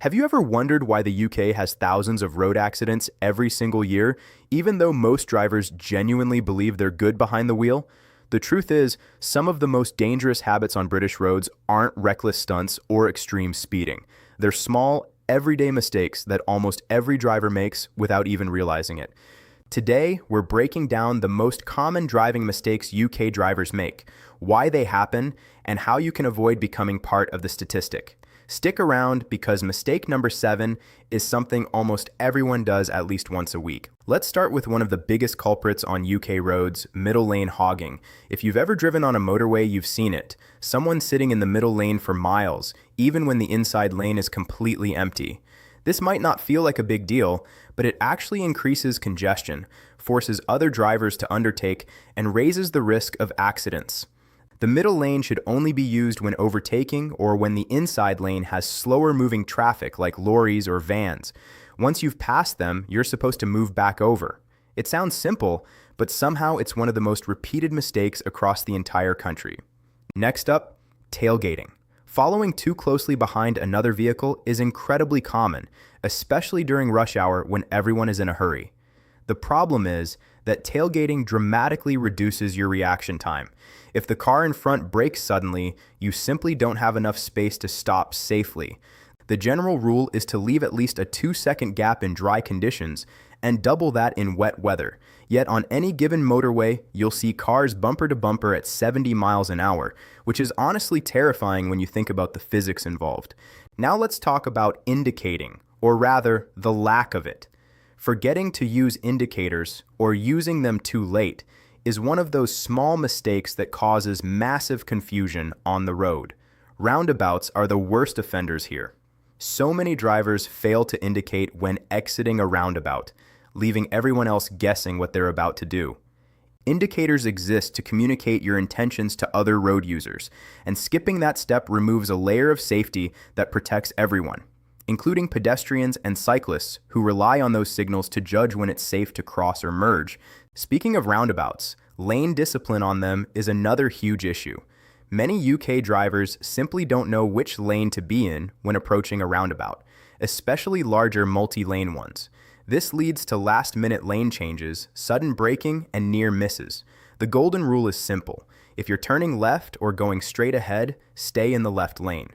Have you ever wondered why the UK has thousands of road accidents every single year, even though most drivers genuinely believe they're good behind the wheel? The truth is, some of the most dangerous habits on British roads aren't reckless stunts or extreme speeding. They're small, everyday mistakes that almost every driver makes without even realizing it. Today, we're breaking down the most common driving mistakes UK drivers make, why they happen, and how you can avoid becoming part of the statistic. Stick around because mistake number 7 is something almost everyone does at least once a week. Let's start with one of the biggest culprits on UK roads, middle lane hogging. If you've ever driven on a motorway, you've seen it. Someone sitting in the middle lane for miles, even when the inside lane is completely empty. This might not feel like a big deal, but it actually increases congestion, forces other drivers to undertake, and raises the risk of accidents. The middle lane should only be used when overtaking or when the inside lane has slower moving traffic like lorries or vans. Once you've passed them, you're supposed to move back over. It sounds simple, but somehow it's one of the most repeated mistakes across the entire country. Next up, tailgating. Following too closely behind another vehicle is incredibly common, especially during rush hour when everyone is in a hurry. The problem is that tailgating dramatically reduces your reaction time. If the car in front brakes suddenly, you simply don't have enough space to stop safely. The general rule is to leave at least a 2-second gap in dry conditions and double that in wet weather. Yet on any given motorway, you'll see cars bumper to bumper at 70 miles an hour, which is honestly terrifying when you think about the physics involved. Now let's talk about indicating, or rather, the lack of it. Forgetting to use indicators or using them too late is one of those small mistakes that causes massive confusion on the road. Roundabouts are the worst offenders here. So many drivers fail to indicate when exiting a roundabout, leaving everyone else guessing what they're about to do. Indicators exist to communicate your intentions to other road users, and skipping that step removes a layer of safety that protects everyone, including pedestrians and cyclists who rely on those signals to judge when it's safe to cross or merge. Speaking of roundabouts, lane discipline on them is another huge issue. Many UK drivers simply don't know which lane to be in when approaching a roundabout, especially larger multi-lane ones. This leads to last-minute lane changes, sudden braking, and near misses. The golden rule is simple. If you're turning left or going straight ahead, stay in the left lane.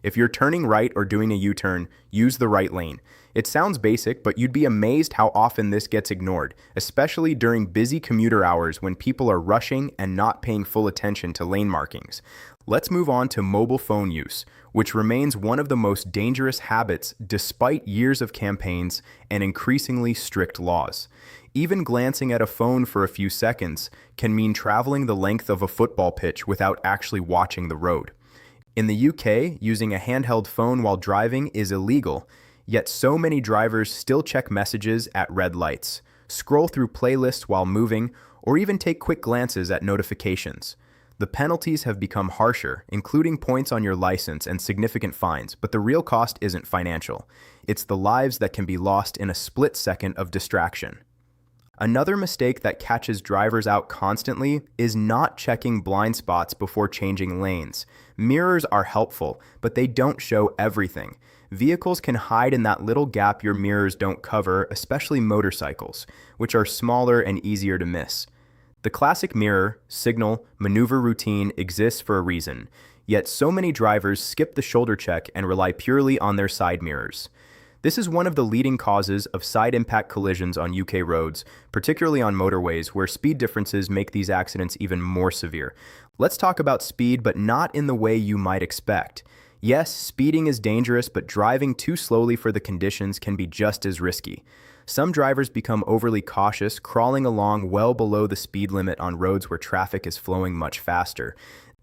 If you're turning right or doing a U-turn, use the right lane. It sounds basic, but you'd be amazed how often this gets ignored, especially during busy commuter hours when people are rushing and not paying full attention to lane markings. Let's move on to mobile phone use, which remains one of the most dangerous habits despite years of campaigns and increasingly strict laws. Even glancing at a phone for a few seconds can mean traveling the length of a football pitch without actually watching the road. In the UK, using a handheld phone while driving is illegal, yet so many drivers still check messages at red lights, scroll through playlists while moving, or even take quick glances at notifications. The penalties have become harsher, including points on your license and significant fines, but the real cost isn't financial. It's the lives that can be lost in a split second of distraction. Another mistake that catches drivers out constantly is not checking blind spots before changing lanes. Mirrors are helpful, but they don't show everything. Vehicles can hide in that little gap your mirrors don't cover, especially motorcycles, which are smaller and easier to miss. The classic mirror, signal, maneuver routine exists for a reason, yet so many drivers skip the shoulder check and rely purely on their side mirrors. This is one of the leading causes of side impact collisions on UK roads, particularly on motorways where speed differences make these accidents even more severe. Let's talk about speed, but not in the way you might expect. Yes, speeding is dangerous, but driving too slowly for the conditions can be just as risky. Some drivers become overly cautious, crawling along well below the speed limit on roads where traffic is flowing much faster.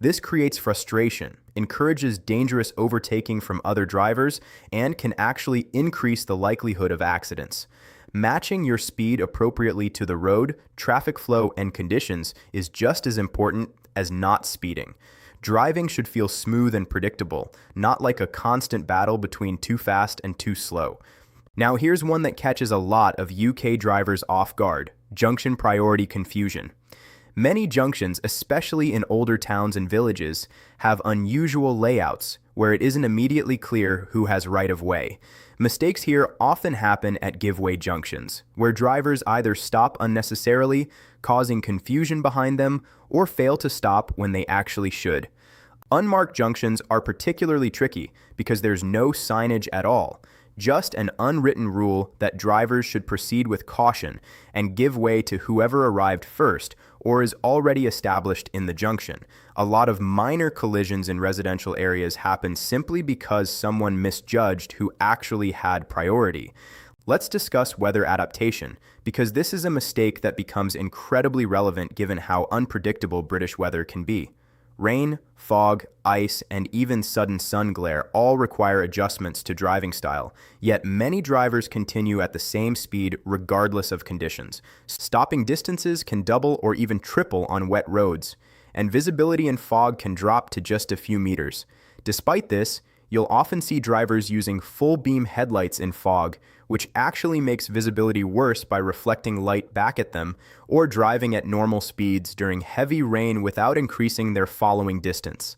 This creates frustration, encourages dangerous overtaking from other drivers, and can actually increase the likelihood of accidents. Matching your speed appropriately to the road, traffic flow, and conditions is just as important as not speeding. Driving should feel smooth and predictable, not like a constant battle between too fast and too slow. Now here's one that catches a lot of UK drivers off guard: junction priority confusion. Many junctions, especially in older towns and villages, have unusual layouts, where it isn't immediately clear who has right of way. Mistakes here often happen at give-way junctions, where drivers either stop unnecessarily, causing confusion behind them, or fail to stop when they actually should. Unmarked junctions are particularly tricky because there's no signage at all, just an unwritten rule that drivers should proceed with caution and give way to whoever arrived first or is already established in the junction. A lot of minor collisions in residential areas happen simply because someone misjudged who actually had priority. Let's discuss weather adaptation, because this is a mistake that becomes incredibly relevant given how unpredictable British weather can be. Rain, fog, ice, and even sudden sun glare all require adjustments to driving style, yet many drivers continue at the same speed regardless of conditions. Stopping distances can double or even triple on wet roads, and visibility in fog can drop to just a few meters. Despite this, you'll often see drivers using full-beam headlights in fog, which actually makes visibility worse by reflecting light back at them, or driving at normal speeds during heavy rain without increasing their following distance.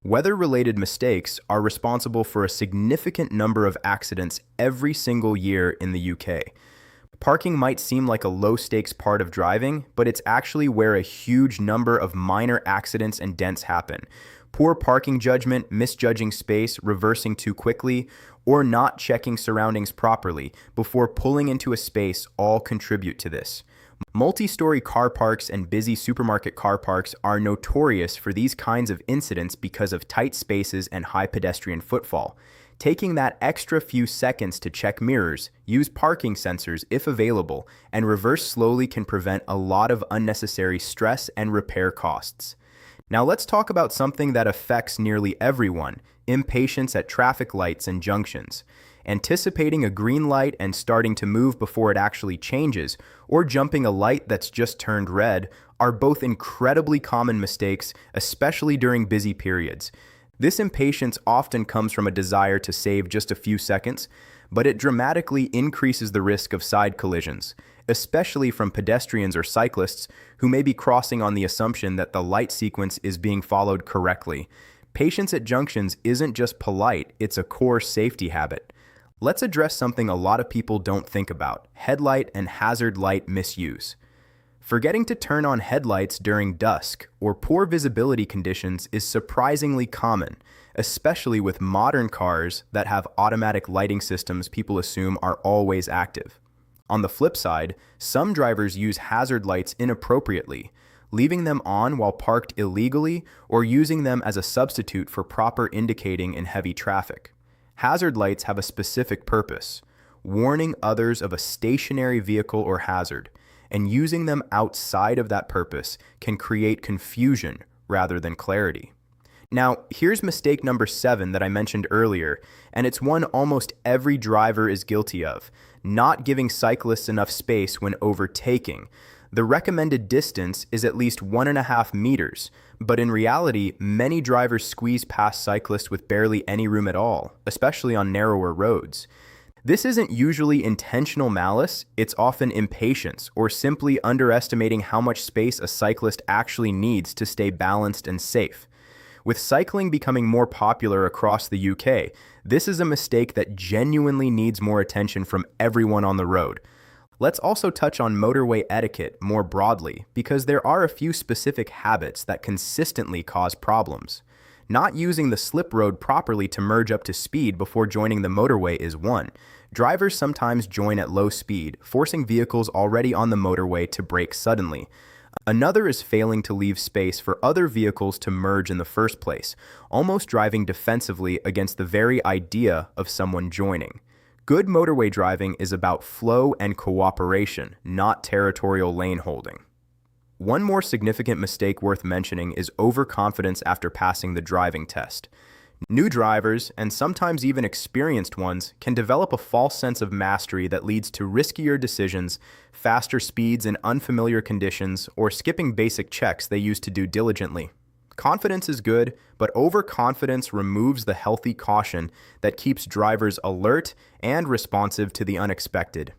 Weather-related mistakes are responsible for a significant number of accidents every single year in the UK. Parking might seem like a low-stakes part of driving, but it's actually where a huge number of minor accidents and dents happen. Poor parking judgment, misjudging space, reversing too quickly, or not checking surroundings properly before pulling into a space all contribute to this. Multi-story car parks and busy supermarket car parks are notorious for these kinds of incidents because of tight spaces and high pedestrian footfall. Taking that extra few seconds to check mirrors, use parking sensors if available, and reverse slowly can prevent a lot of unnecessary stress and repair costs. Now let's talk about something that affects nearly everyone: impatience at traffic lights and junctions. Anticipating a green light and starting to move before it actually changes, or jumping a light that's just turned red, are both incredibly common mistakes, especially during busy periods. This impatience often comes from a desire to save just a few seconds, but it dramatically increases the risk of side collisions, especially from pedestrians or cyclists who may be crossing on the assumption that the light sequence is being followed correctly. Patience at junctions isn't just polite, it's a core safety habit. Let's address something a lot of people don't think about: headlight and hazard light misuse. Forgetting to turn on headlights during dusk or poor visibility conditions is surprisingly common, especially with modern cars that have automatic lighting systems people assume are always active. On the flip side, some drivers use hazard lights inappropriately, leaving them on while parked illegally or using them as a substitute for proper indicating in heavy traffic. Hazard lights have a specific purpose: warning others of a stationary vehicle or hazard, and using them outside of that purpose can create confusion rather than clarity. Now, here's mistake number 7 that I mentioned earlier, and it's one almost every driver is guilty of: not giving cyclists enough space when overtaking. The recommended distance is at least 1.5 meters, but in reality, many drivers squeeze past cyclists with barely any room at all, especially on narrower roads. This isn't usually intentional malice, it's often impatience or simply underestimating how much space a cyclist actually needs to stay balanced and safe. With cycling becoming more popular across the UK, this is a mistake that genuinely needs more attention from everyone on the road. Let's also touch on motorway etiquette more broadly, because there are a few specific habits that consistently cause problems. Not using the slip road properly to merge up to speed before joining the motorway is one. Drivers sometimes join at low speed, forcing vehicles already on the motorway to brake suddenly. Another is failing to leave space for other vehicles to merge in the first place, almost driving defensively against the very idea of someone joining. Good motorway driving is about flow and cooperation, not territorial lane holding. One more significant mistake worth mentioning is overconfidence after passing the driving test. New drivers, and sometimes even experienced ones, can develop a false sense of mastery that leads to riskier decisions, faster speeds in unfamiliar conditions, or skipping basic checks they used to do diligently. Confidence is good, but overconfidence removes the healthy caution that keeps drivers alert and responsive to the unexpected.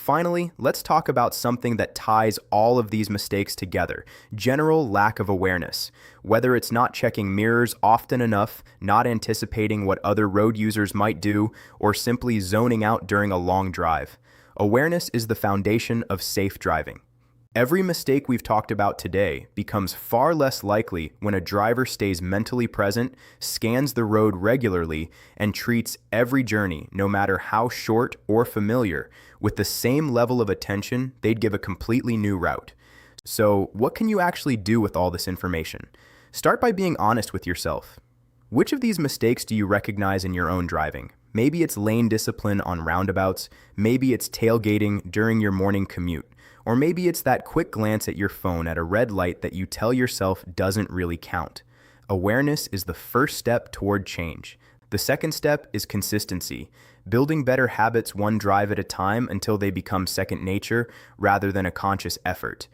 Finally, let's talk about something that ties all of these mistakes together: general lack of awareness. Whether it's not checking mirrors often enough, not anticipating what other road users might do, or simply zoning out during a long drive. Awareness is the foundation of safe driving. Every mistake we've talked about today becomes far less likely when a driver stays mentally present, scans the road regularly, and treats every journey, no matter how short or familiar, with the same level of attention they'd give a completely new route. So, what can you actually do with all this information? Start by being honest with yourself. Which of these mistakes do you recognize in your own driving? Maybe it's lane discipline on roundabouts, maybe it's tailgating during your morning commute. Or maybe it's that quick glance at your phone at a red light that you tell yourself doesn't really count. Awareness is the first step toward change. The second step is consistency, building better habits one drive at a time until they become second nature rather than a conscious effort.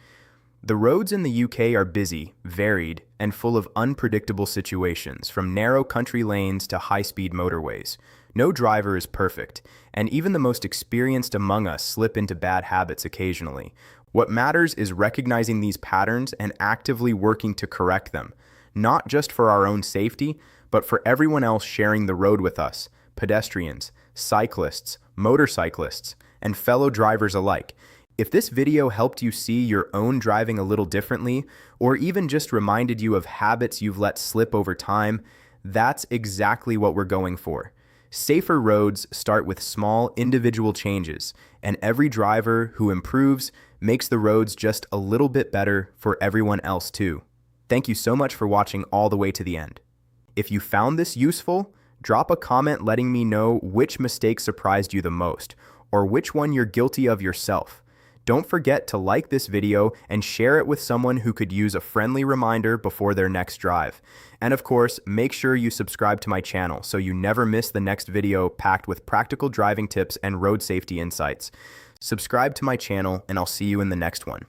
The roads in the UK are busy, varied, and full of unpredictable situations, from narrow country lanes to high-speed motorways. No driver is perfect, and even the most experienced among us slip into bad habits occasionally. What matters is recognizing these patterns and actively working to correct them, not just for our own safety, but for everyone else sharing the road with us: pedestrians, cyclists, motorcyclists, and fellow drivers alike. If this video helped you see your own driving a little differently, or even just reminded you of habits you've let slip over time, that's exactly what we're going for. Safer roads start with small individual changes, and every driver who improves makes the roads just a little bit better for everyone else too. Thank you so much for watching all the way to the end. If you found this useful, drop a comment letting me know which mistake surprised you the most, or which one you're guilty of yourself. Don't forget to like this video and share it with someone who could use a friendly reminder before their next drive. And of course, make sure you subscribe to my channel so you never miss the next video packed with practical driving tips and road safety insights. Subscribe to my channel, and I'll see you in the next one.